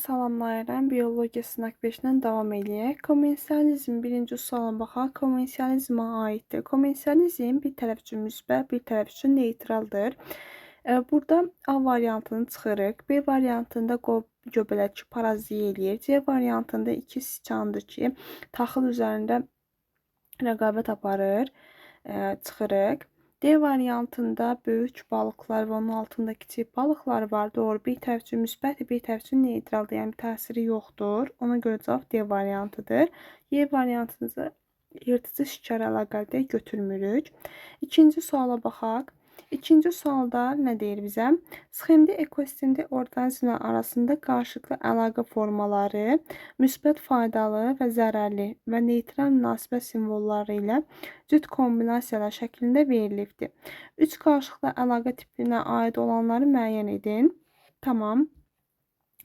Salamlayıram. Biologiya sınaq 5-dən davam eləyək. Komensiyalizm birinci suala baxaq. Komensiyalizmə aiddir. Komensiyalizm bir tərəf üçün müsbət, bir tərəf üçün neytraldır. Burada A variantını çıxırıq. B variantında göbələk ki, paraziya eləyir. C variantında iki siçandır ki, taxıl üzərində rəqabət aparır. Çıxırıq. D variantında böyük balıqlar və onun altında kiçik balıqlar var. Doğru. Bir tərəf üçün müsbət, bir tərəf üçün neytraldır. Yəni təsiri yoxdur. Ona görə cavab D variantıdır. Y variantını yırtıcı şikar əlaqəli götürmürük. İkinci suala baxaq. İkinci sualda nə deyir bizə? Sxemdə ekosistemdə orqanizmlər arasında qarşılıqlı əlaqə formaları müsbət faydalı və zərərli və neytral münasibət simvolları ilə cüt kombinasiyalar şəklində verilibdir. Üç qarşılıqlı əlaqə tipinə aid olanları müəyyən edin. Tamam.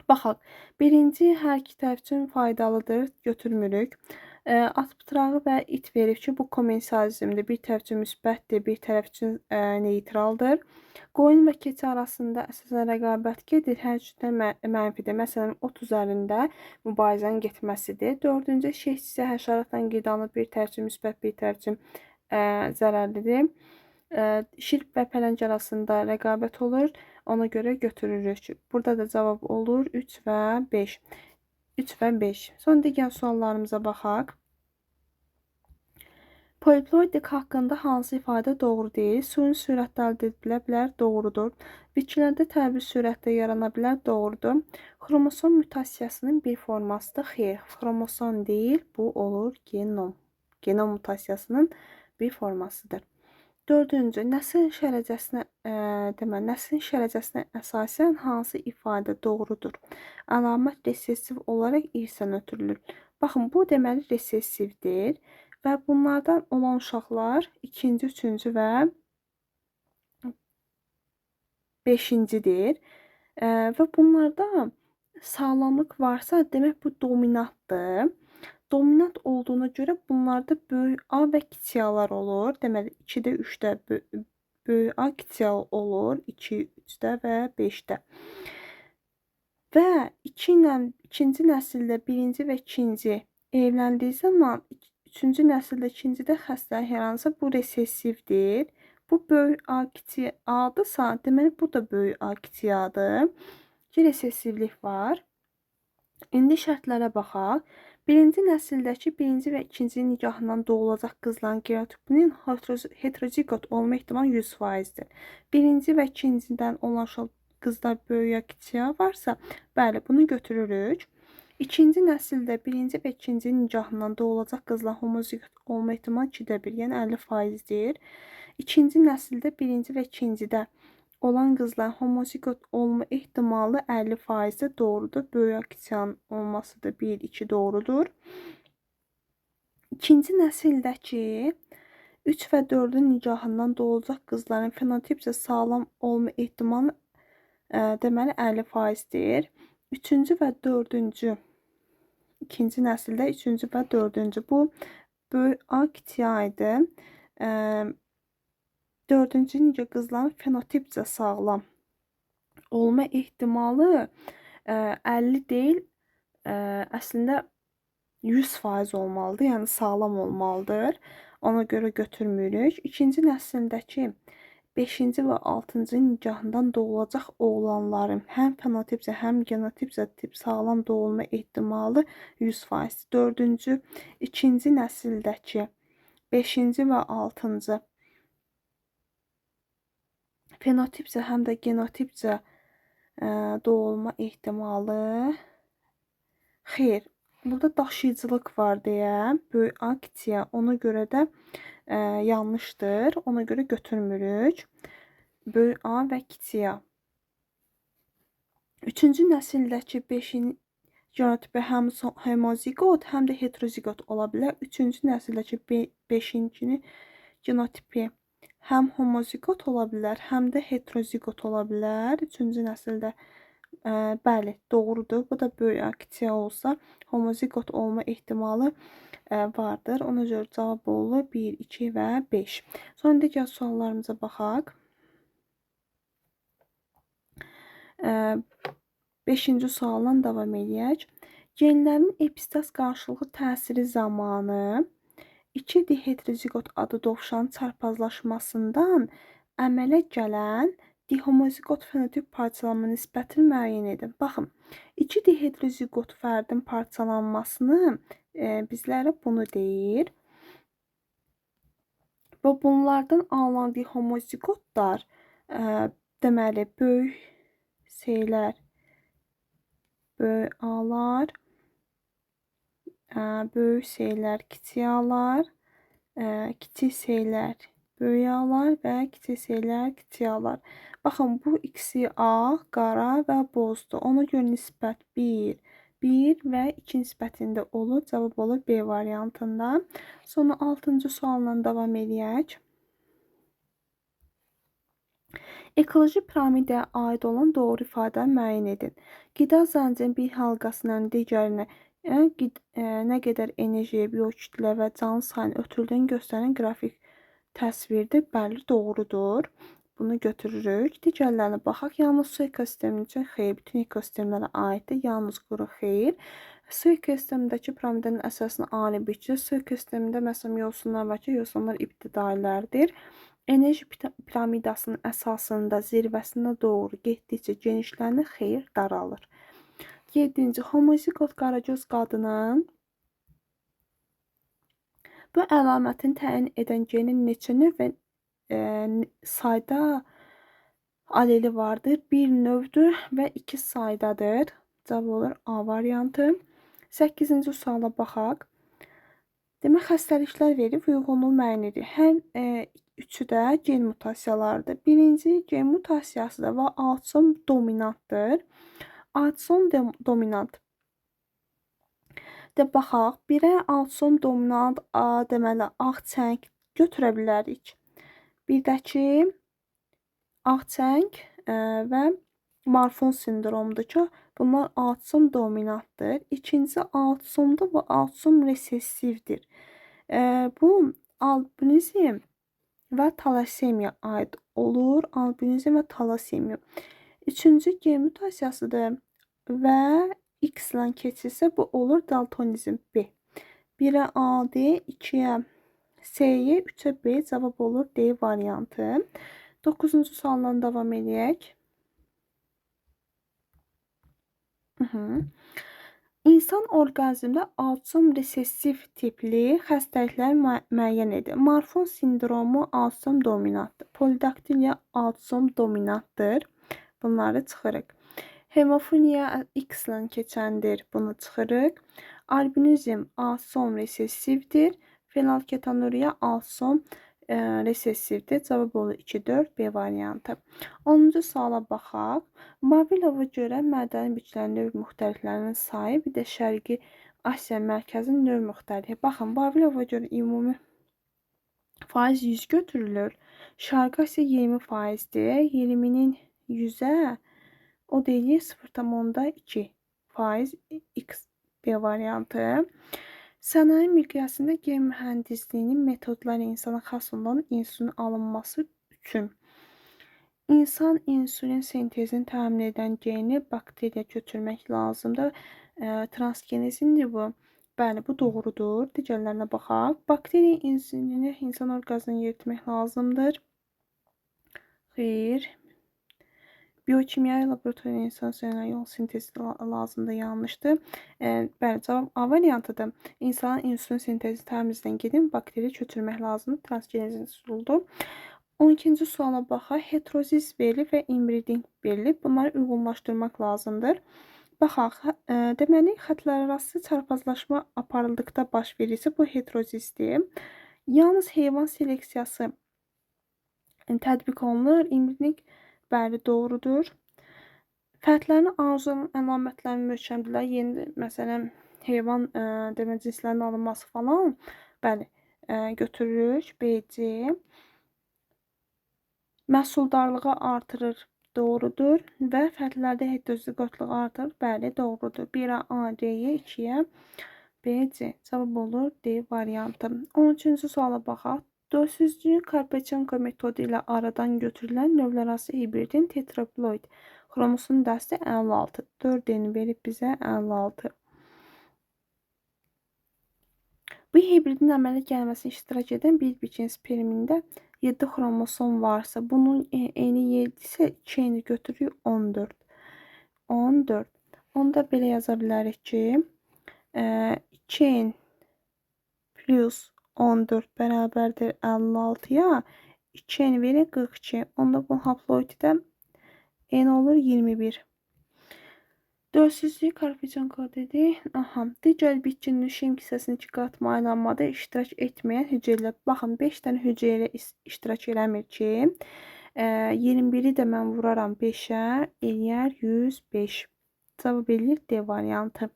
Baxaq. Birinci, hər iki tərəf üçün faydalıdır, götürmürük. At pıtrağı və it verib ki, bu komensiyalizmdir. Bir tərəf üçün müsbətdir, bir tərəf üçün neytraldır. Qoyun və keçi arasında əsasən rəqabət gedir, hər üçdən mənfidir. Məsələn, ot üzərində mübarizənin getməsidir. Dördüncü, şehçisə həşəratla qidalı bir tərəf üçün müsbət, bir tərəf üçün zərərlidir. Şirp və pələng arasında rəqabət olur. Ona görə götürürük. Burada da cavab olur 3 və 5. 3 və 5. Son digər suallarımıza baxaq. Poliploidik haqqında hansı ifadə doğru deyil? Suyun sürətdə əldə edilə bilər, doğrudur. Bitkilərdə tərbi sürətdə yarana bilər, doğrudur. Xromosom mutasiyasının bir formasıdır, xeyr. Xromosom deyil, bu olur genom. Genom mutasiyasının bir formasıdır. Dördüncü, nəslin şərəcəsinə əsasən hansı ifadə doğrudur? Əlamət resessiv olaraq irsən ötürülür. Baxın, bu deməli resessivdir və bunlardan olan uşaqlar ikinci, üçüncü və beşincidir. Və bunlarda sağlamlıq varsa, demək bu dominantdır. Dominant olduğuna görə bunlarda böyük A və kiçik A'lar olur. Deməli 2-də, 3-də böyük A, kiçik A olur. 2, 3-də və 5-də. Və 2-ci nəsildə birinci və ikinci evləndiyi zaman 3-cü nəsildə ikincidə xəstəlik yaranırsa bu resessivdir. Bu böyük A, kiçik A'dırsa, deməli bu da böyük A, kiçik A'dır. Ki resessivlik var. İndi şərtlərə baxaq. Birinci nəsildəki birinci və ikinci nikahından doğulacaq qızların genotipinin heterozigot olma ehtimalı 100%-dir. Birinci və ikincidən olan qızlar böyüyə kiçiyə varsa, bəli, bunu götürürük. İkinci nəsildə birinci və ikinci nikahından doğulacaq qızlar homozigot olma ehtimalı 2-də 1, yəni 50%-dir. İkinci nəsildə birinci və ikincidə olan qızlar homozigot olma ehtimalı 50%-də doğrudur. Böyük kiçiyan olması da 1, 2 doğrudur. İkinci nəsildəki 3 və 4-ün nikahından doğulacaq qızların fenotipcə sağlam olma ehtimalı deməli 50%-dir. Üçüncü və dördüncü ikinci nəsildə üçüncü və dördüncü bu böyük A, kiçik A idi. Dördüncü nikah qızların fenotipcə sağlam olma ehtimalı 50 deyil, əslində 100% olmalıdır, yəni sağlam olmalıdır. Ona görə götürmürük. İkinci nəsildəki 5-ci və 6-cı nikahından doğulacaq oğlanların həm fenotipcə, həm genotipcə sağlam doğulma ehtimalı 100%. Dördüncü, ikinci nəsildəki 5-ci və 6-cı fenotipcə, həm də genotipcə doğulma ehtimalı xeyr. Burada daşıyıcılıq var deyə, böyük A, kiçik A. Ona görə də yanlışdır. Ona görə götürmürük. Böyük A və kiçik A. Üçüncü nəsildəki 5-in genotipi həm homozigot, həm də heterozigot ola bilər. Üçüncü nəsildəki 5-incinin genotipi həm homozigot ola bilər, həm də heterozigot ola bilər. Üçüncü nəsildə bəli, doğrudur. Bu da böyük A, kiçik A olsa homozigot olma ehtimalı vardır. Ona görə cavab olur 1, 2 və 5. Sonra digər suallarımıza baxaq. 5-ci sualla davam edək. Genlərin epistaz qarşılıqlı təsiri zamanı 2 dihidrozigot adı dovşanın çarpazlaşmasından əmələ gələn dihomozigot fenotip parçalanma nisbətini müəyyən edin. Baxın, 2 dihidrozigot fərdin parçalanmasını bizlərə bunu deyir. Və bunlardan alınan dihomozigotlar deməli böyük şeylər böyük A'lar, böyük şeylər kiçik A'lar, kiçik şeylər böyük A'lar və kiçik şeylər kiçik A'lar. Baxın, bu ikisi A, qara və bozdur. Ona görə nisbət 1, 1 və 2 nisbətində olur. Cavab olur B variantında. Sonra 6-cı sualla davam edək. Ekoloji piramidaya aid olan doğru ifadəni müəyyən edin. Qida zəncirinin bir halqasından digərinə nə qədər enerjiyə, biokütlə və canlı sayını ötürüldüyünü göstərən qrafik təsvirdir. Bəli, doğrudur. Bunu götürürük. Digərlərinə baxaq. Yalnız su ekosistemi üçün xeyr, bütün ekosistemlərə aiddir. Yalnız quru xeyr. Su ekosistemindəki piramidanın əsasını ali biçir. Su ekosistemində məsələn yosunlar var ki, yosunlar ibtidailərdir. Enerji piramidasının əsasında zirvəsinə doğru getdikcə genişlənir, xeyr, daralır. 7-ci, homozigot qaragöz qadının bu əlamətin təyin edən genin neçə növ və sayda aleli vardır? 1 növdür və 2 saydadır. Cavab olur A variantı. 8-ci suala baxaq. Demək, xəstəliklər verib uyğunluğu müəyyən edir. Hər üçü də gen mutasiyalardır. Birinci gen mutasiyasıdır və autosom dominantdır. Autosom dominant. De baxaq, birə autosom dominant A deməli ağ çəng götürə bilərik. Bir də ki, ağ çəng və Marfan sindromudur ki, bunlar autosom dominantdır. İkinci autosomdur və autosom resessivdir. Bu albinizm və talasemiya aid olur. Albinizm və talasemiya. Üçüncü gen mutasiyasıdır və X ilə keçirsə bu olur daltonizm B. 1-ə A, D, 2-yə S-yə, 3-ə B cavab olur D variantı. 9-cu sualla davam edək. İnsan orqanizmdə autosom resessiv tipli xəstəliklər müəyyən edir. Marfan sindromu autosom dominantdır. Polidaktilya autosom dominantdır. Bunları çıxırıq. Hemofiliya X ilə keçəndir. Bunu çıxırıq. Albinizm autosom resessivdir. Fenalketonuriya autosom resessivdir. Cavab olur 2-4 B variantı. 10-cu suala baxaq. Vavilova görə mədəni biçilərin növ müxtəliflərinin sayı, bir də Şərqi Asiya mərkəzinin növ müxtəlifi. Baxın, Vavilova görə ümumi faiz 100 götürülür. Şərqi Asiya 20%dir. 20-nin 100-ə o deyil 0,2 faiz X B variantı. Sənaye miqyasında gen mühəndisliyinin metodları insana xas olan insülin alınması üçün İnsan insülin sintezini təmin edən geni bakteriya götürmək lazımdır. Transgenezmdir bu. Bəli, bu doğrudur. Digərlərinə baxaq. Bakteriya insülini insan orqanizminə yeritmək lazımdır. Xeyr. Biokimya laboratoriya insan yol sintezi lazımdır, yanlışdır. Bəli, cavab A variantıdır. İnsanın insülin sintezi təmizdən gedin, bakteriya götürmək lazımdır. Transgenezin üsuludur. 12-ci suala baxaq. Heteroziz verilir və inbreeding verilir. Bunları uyğunlaşdırmaq lazımdır. Baxaq, deməli, xətlərarası çarpazlaşma aparıldıqda baş verirsə, bu heterozizdir. Yalnız heyvan seleksiyası tətbiq olunur. İnbreeding bəli, doğrudur. Fərqlərini arzulanan əlamətlərin möhkəmdirlər. Yeni, məsələn, heyvan cinslərinin alınması falan, bəli, götürürük. BC. Məhsuldarlığı artırır, doğrudur. Və fərqlərdə heterozigotluğu artırır, bəli, doğrudur. 1-ə A, D-yə, 2-yə B, C. Cavab olur D variantı. 13-cü suala baxaq. Dölsüzlüyün Karpachenko metodu ilə aradan götürülən növlərarası hibridin tetraploid Xromosom dəsti 56. 4-ni verib bizə 56. Bu hibridin əmələ gəlməsini iştirak edən bir biçin spermində 7 xromosom varsa, bunun eni 7 isə 2-ni götürürük 14. 14. Onda belə yaza bilərik ki, 2n plus 14 bərabərdir 56-ya. 2n verir 42. Onda bu haploiddə n olur 21. Dölsüzlük Karpetyanka dedi. Aha. Digər bitkinin şem hissəsini çıxartmaylanmada iştirak etməyən hüceyrələr. Baxın, 5 dənə hüceyrə iştirak eləmir ki. 21-i də mən vuraram 5-ə, eləyər 105. Cavab eləyir D variantı.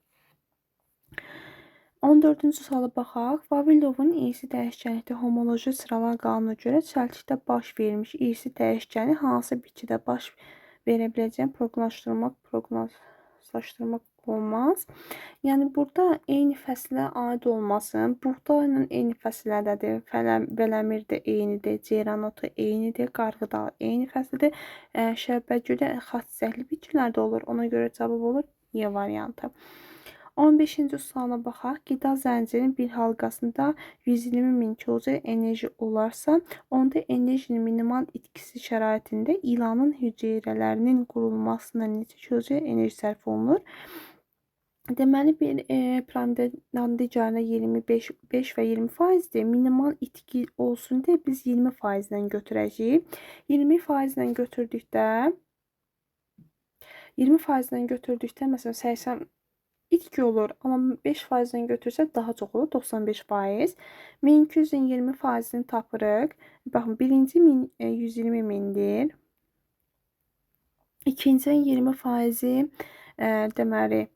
14-cü suala baxaq. Vavilovun irsi dəyişkənlikdə homoloji sıralar qanuna görə çəltikdə baş vermiş irsi dəyişkəni hansı bitkidə baş verə biləcəyini proqnozlaşdırmaq olmaz. Yəni burada eyni fəsilə aid olmasın. Buğda ilə eyni fəsildədir. Vələmir də eynidir. Ceyran otu eynidir. Qarğı dağı eyni fəsildir. Şərbətgüldə xassətli bitkilərdə olur. Ona görə cavab olur E variantı. 15-ci suala baxaq. Qida zəncirinin bir halqasında 120.000 kcal enerji olarsa, onda enerjinin minimal itkisi şəraitində ilanın hüceyrələrinin qurulmasına neçə kcal enerji sərf olunur? Deməli, bir piramidadan digərinə 25 və 20%dir. Minimal itki olsun deyə biz 20%-dən götürəcəyik. 20%-dən götürdükdə məsələn 80 itki olur. Amma 5%-dən götürsək daha çox olur. 95%. 1200-ün 20%-ni tapırıq. Baxın, birinci 120 mindir. İkincinin 20%-i deməli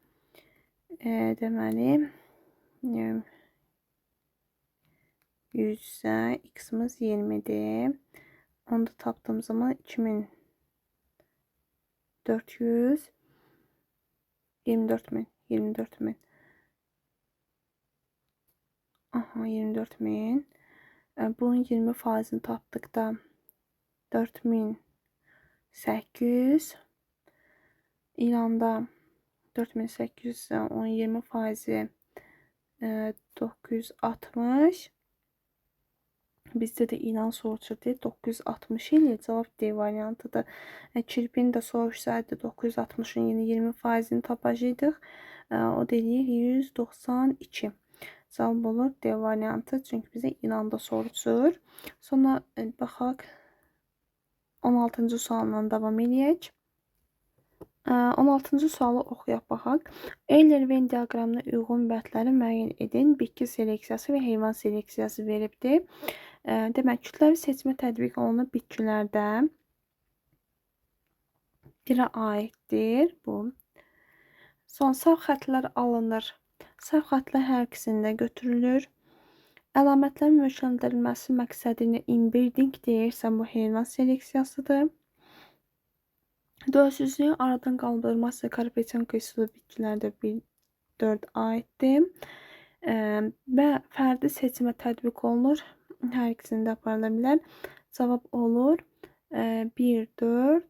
100-ə x-imiz 20-dir. Onu da tapdığım zaman 2400 24.000. Aha, 24.000. Bunun 20%-ni tapdıqda 4800. İlanda 4800 onun 20%-i 960. Bizdə də ilan soruşur deyə 960 ilə cavab D variantıdır. Kirpini də soruşsaydı 960-ın yine 20%-ni tapacaqdıq. O deyir 192. Cavab olur D variantı. Çünki bizə ilanda soruşur. Sonra baxaq 16-cı sualla davam edək. 16-cı sualı oxuyaq baxaq. Euler-Venn diaqramına uyğun vəhdləri müəyyən edin. Bitki seleksiyası və heyvan seleksiyası veribdir. Demək, kütləvi seçmə tətbiq olunan bitkilərdə birə aiddir bu. Son sağ xətlər alınır. Sağ xətlər hər ikisində götürülür. Əlamətlərin möhkəmləndirilməsi məqsədilə inbreeding deyirsə, bu heyvan seleksiyasıdır. Dölsüzlüyün aradan qaldırılması Karpetyanka üsulu bitkilərdə 4 aiddir. Və fərdi seçimə tətbiq olunur. Hər ikisində aparıla bilər. Cavab olur 1, 4,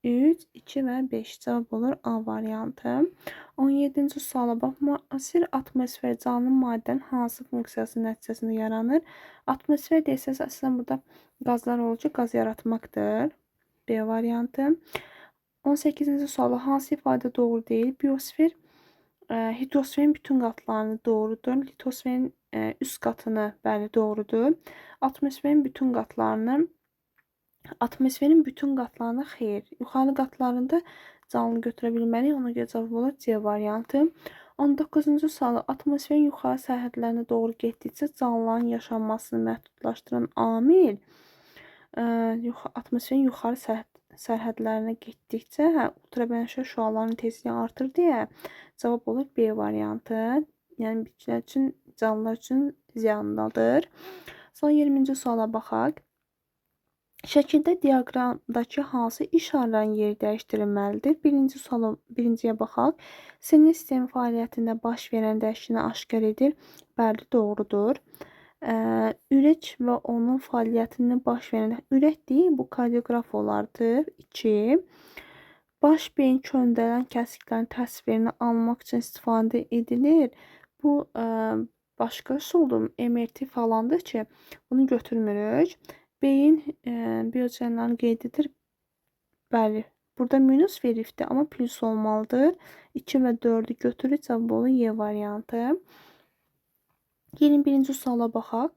3, 2 və 5. Cavab olur A variantı. 17-ci suala bax. Müasir atmosfer canlı maddənin hansı funksiyası nəticəsində yaranır? Atmosfer desəz, əslən burada qazlar olur ki, qaz yaratmaqdır. B variantı. 18-ci suala hansı ifadə doğru deyil? Biosfer hidrosferin bütün qatlarını doğrudur. Litosferin üst qatını bəli doğrudur. Atmosferin bütün qatlarını xeyr. Yuxarı qatlarında canlı götürə bilməliyik. Ona görə cavab olur C variantı. 19-cu sualı atmosferin yuxarı sərhədlərinə doğru getdikcə canlıların yaşanmasını məhdudlaşdıran amil atmosferin yuxarı sərhədlərinə getdikcə ultrabənövşə şüaların tezliyi artır deyə cavab olur B variantı. Yəni bitkilər üçün, canlılar üçün ziyanlıdır. Son 20-ci suala baxaq. Şəkildə diaqramdakı hansı işarələrin yeri dəyişdirilməlidir? Birinciyə baxaq. Sinir sistemi fəaliyyətində baş verən dəyişiklikləri aşkar edir. Bəli, doğrudur. Ürək və onun fəaliyyətində baş verən ürək deyil, bu kardioqraf olardı. 2. Baş beyin köndələn kəsiklərin təsvirini almaq üçün istifadə edilir. Bu başqa üsuldur, MRT falandır ki, bunu götürmürük. Beyin biogenlərini qeyd edir. Bəli, burada minus veribdir, amma plus olmalıdır. 2 və 4'ü götürür, cavab olur Y variantı. 21-ci suala baxaq.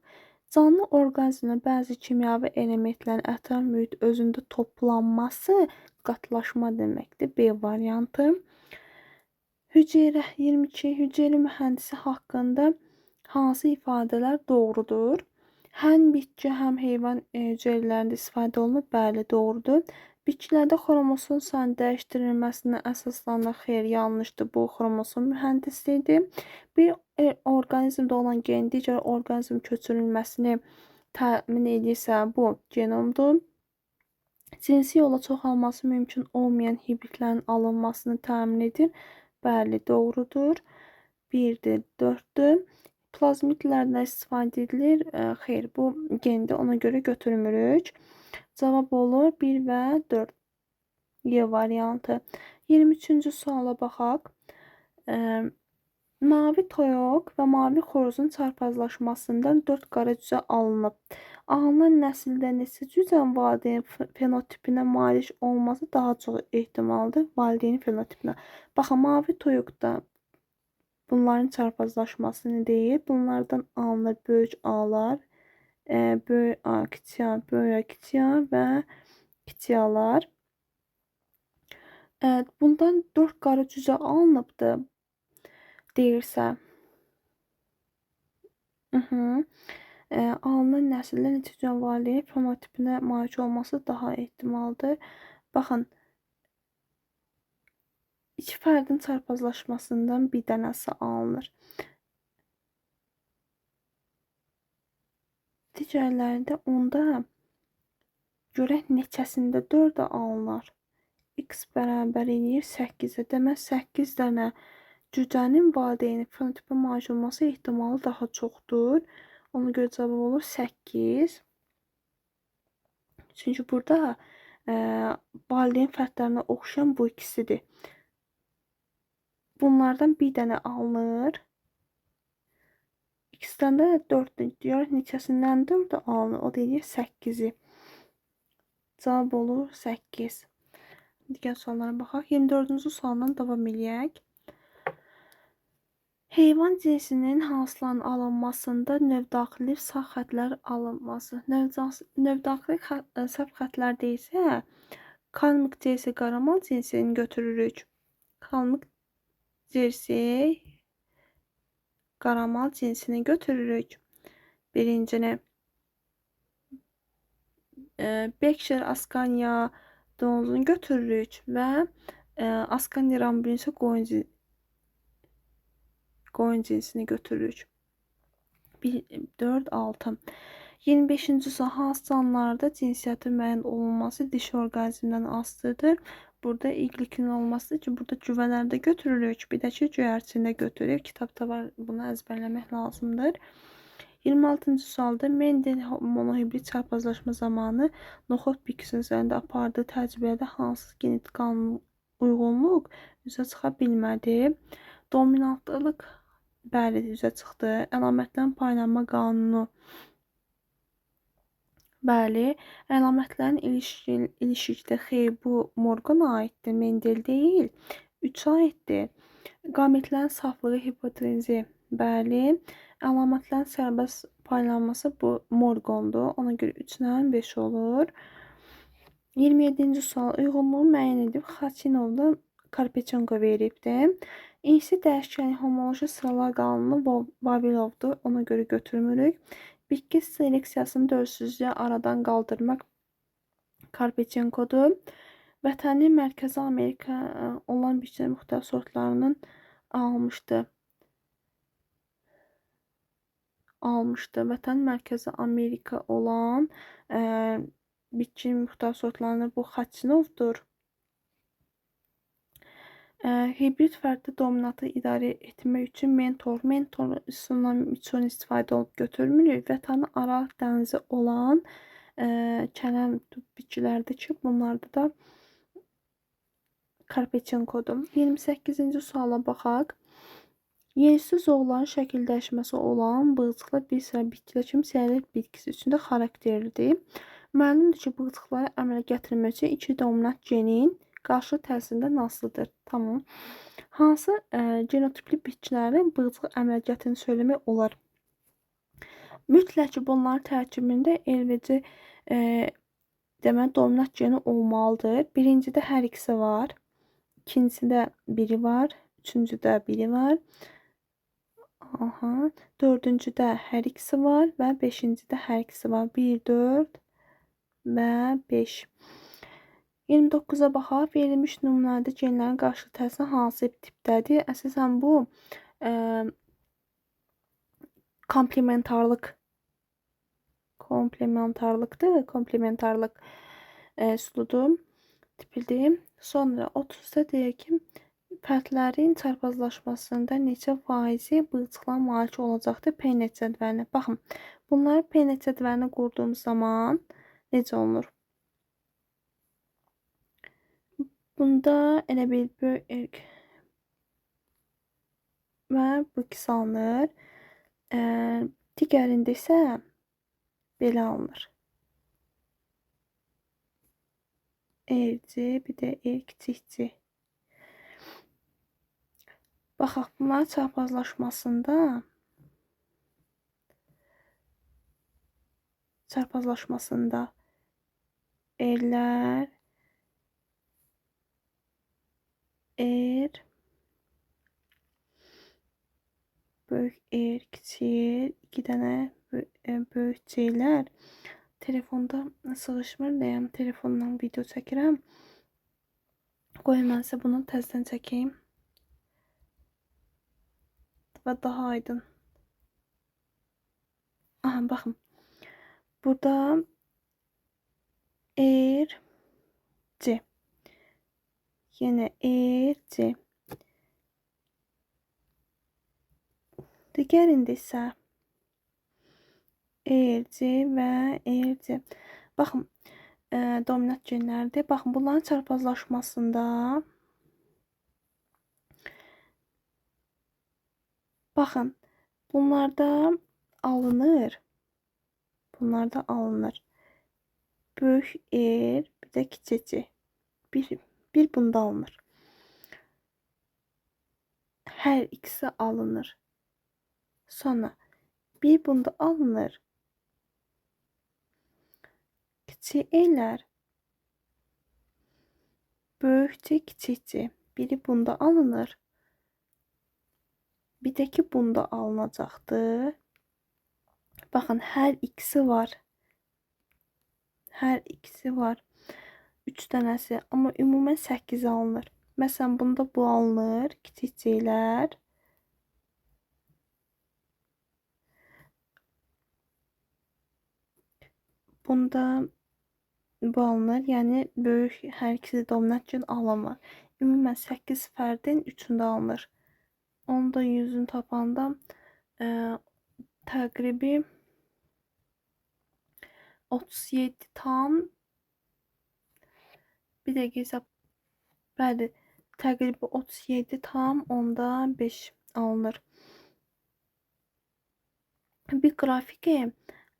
Canlı orqanizmdə bəzi kimyəvi elementlərin ətraf mühit özündə toplanması qatlaşma deməkdir. B variantı. Hüceyrə 22. Hüceyrə mühəndisi haqqında hansı ifadələr doğrudur? Həm bitki, həm heyvan hüceyrələrində istifadə olunur. Bəli, doğrudur. Bitkilərdə xromosom sayının dəyişdirilməsinə əsaslanaraq xeyr, yanlışdır. Bu xromosom mühəndisliyidir. Bir orqanizmdə olan gen digər orqanizm köçürülməsini təmin edirsə, bu genomdur. Cinsi yolla çoxalması mümkün olmayan hibridlərin alınmasını təmin edir. Bəli, doğrudur. 1'dir, 4'dür. Plazmitlərdən istifadə edilir. Xeyr, bu gendir, ona görə götürmürük. Cavab olur 1 və 4. Y variantı. 23-cü suala baxaq. Mavi toyuq və mavi xoruzun çarpazlaşmasından 4 qara cücə alınıb. Alınan nəsildə neçə cücənin valideyn fenotipinə malik olması daha çox ehtimaldır valideyn fenotipinə. Baxın, mavi toyuqda bunların çarpazlaşmasını deyir. Bunlardan alınır böyük A'lar, böyük A, kiçik A, böyük A, kiçik A və kiçik A'lar. Bundan 4 qara cücə alınıbdır deyirsə, alınan nəsildə neçə cücə valideyn fenotipinə malik olması daha ehtimaldır. Baxın, iki fərdin çarpazlaşmasından bir dənəsi alınır. Digərlərində onda görək neçəsində 4 alınır. X bərabər edir 8'e. Demək 8 dənə cücənin valideyni fenotipə malik olması ehtimalı daha çoxdur. Ona görə cavab olur 8. Çünki burada valideyn fərdlərinə oxşayan bu ikisidir. Bunlardan bir dənə alınır. X-dən də 4'dür. Deyək neçəsindən 4 alınır. O deyir 8'i. Cavab olur 8. Digər suallara baxaq. 24-cü sualdan davam edək. Heyvan cinsinin hansılarının alınmasında növdaxili sağ xətlər alınması. Növdaxili sağ xətlərdə isə kalmik cersi qaramal cinsini götürürük. Kalmik cersi qaramal cinsini götürürük. Birincini. Berkshire Askania donuzunu götürürük və Askania rambin isə qoyun cinsini götürürük. 1, 4, 6. 25-ci sual hansı canlılarda cinsiyyətin müəyyən olunması dişi orqanizmdən asılıdır? Burada iqlikin olması ki, burada cüvələrdə götürürük. Bir də ki, göyərçində götürürük. Kitabda var, bunu əzbərləmək lazımdır. 26-cı sualda Mendel monohibrid çarpazlaşma zamanı noxud bitkisinin üzərində apardığı təcrübədə hansı genetik uyğunluq üzə çıxa bilmədi? Dominantlıq bəli üzə çıxdı. Əlamətlərin paylanma qanunu bəli. Əlamətlərin ilişikdə xeyr, bu Morgana aiddir, Mendel deyil. 3'ə aiddir. Qametlərin saflığı hipotezi bəli. Əlamətlərin sərbəst paylanması bu Morgandır. Ona görə 3'dən 5 olur. 27-ci sual. Uyğunluğu müəyyən edib Xaçinovda Karpechenko veribdir. İnsi dəyişkəni homoloji sıralar qanunu Vavilovdur. Ona görə götürmürük. Bitki seleksiyasının dövrsüzlüyü aradan qaldırmaq Karpechenkodur. Vətənin Mərkəzi Amerika olan bitkinin müxtəlif sortlarının almışdı. Vətənin Mərkəzi Amerika olan bitkinin müxtəlif sortlarını bu Xaçinovdur. Hibrid fərddə dominantı idarə etmək üçün mentor üsulundan istifadə olub götürmürük. Vətənin Aralıq dənizi olan kələm bitkilərdir ki, bunlarda da Karpetchenkodur. 28-ci suala baxaq. Yersiz olan şəkil dəyişməsi olan bığcıqlar bir sıra bitkilər kimi səyirlik bitkisi üçün də xarakterlidir. Məlumdur ki, bığcıqları əmələ gətirmək üçün iki dominant genin qarşı təsirində asılıdır. Tamam. Hansı genotipli bitkilərin bığcıq əmələ gətirdiyini söyləmək olar? Mütləq ki, bunların tərkibində elveci deməli dominant geni olmalıdır. Birincidə hər ikisi var. İkincisində biri var. Üçüncüdə biri var. Aha. Dördüncüdə hər ikisi var və beşincidə hər ikisi var. 1, 4 və 5. 29-a baxaq. Verilmiş nümunələrdə genlərin qarşılıqlı təsiri hansı tipdədir? Əsasən bu komplementarlıqdır. Komplementarlıq üsludur. Tipidir. Sonra 30-da deyək ki, fərqlərin çarpazlaşmasında neçə faizi bığcıqlar malik olacaqdır P-net cədvəlinə. Baxın, bunları P-net cədvəlinə qurduğumuz zaman necə olunur? Bunda elə bir böyük və bu ikisi alınır. Digərində isə belə alınır. Erci, bir də kiçikci. Baxaq, bunların çarpazlaşmasında erlər, böyük er, kiçik, iki dənə böyük ceylər. Telefonda sığışmır deyəm, telefondan video çəkirəm. Qoyun mən sizə bunu təzədən çəkeyim. Və daha aydın. Aha, baxın. Burada C. Yenə C. Digərində isə C və C. Baxın, dominant genlərdir. Baxın, bunların çarpazlaşmasında baxın, bunlarda alınır. Böyük bir də kiçik. Bir bunda alınır. Hər ikisi alınır. Sonra bir bunda alınır. Kiçik erlər böyükcə, kiçikcə. Biri bunda alınır. Bir də ki, bunda alınacaqdır. Baxın, hər ikisi var. 3 dənəsi, amma ümumən 8 alınır. Məsələn, bunda bu alınır, kiçikcəklər. Bunda bu alınır, yəni böyük hər ikisi dominant gen alınmır. Ümumən 8 fərdin 3-ündə alınır. Onu da 100'ünü tapanda təqribi 37 tam bir dəqiqə hesab. Bəli, təqribi 37 tam onda 5 alınır. Bir qrafiki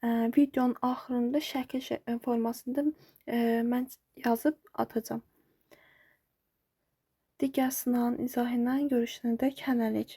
videonun axırında şəkil formasında mən yazıb atacağım. Digər sınavın izahı ilə görüşənədək hələlik.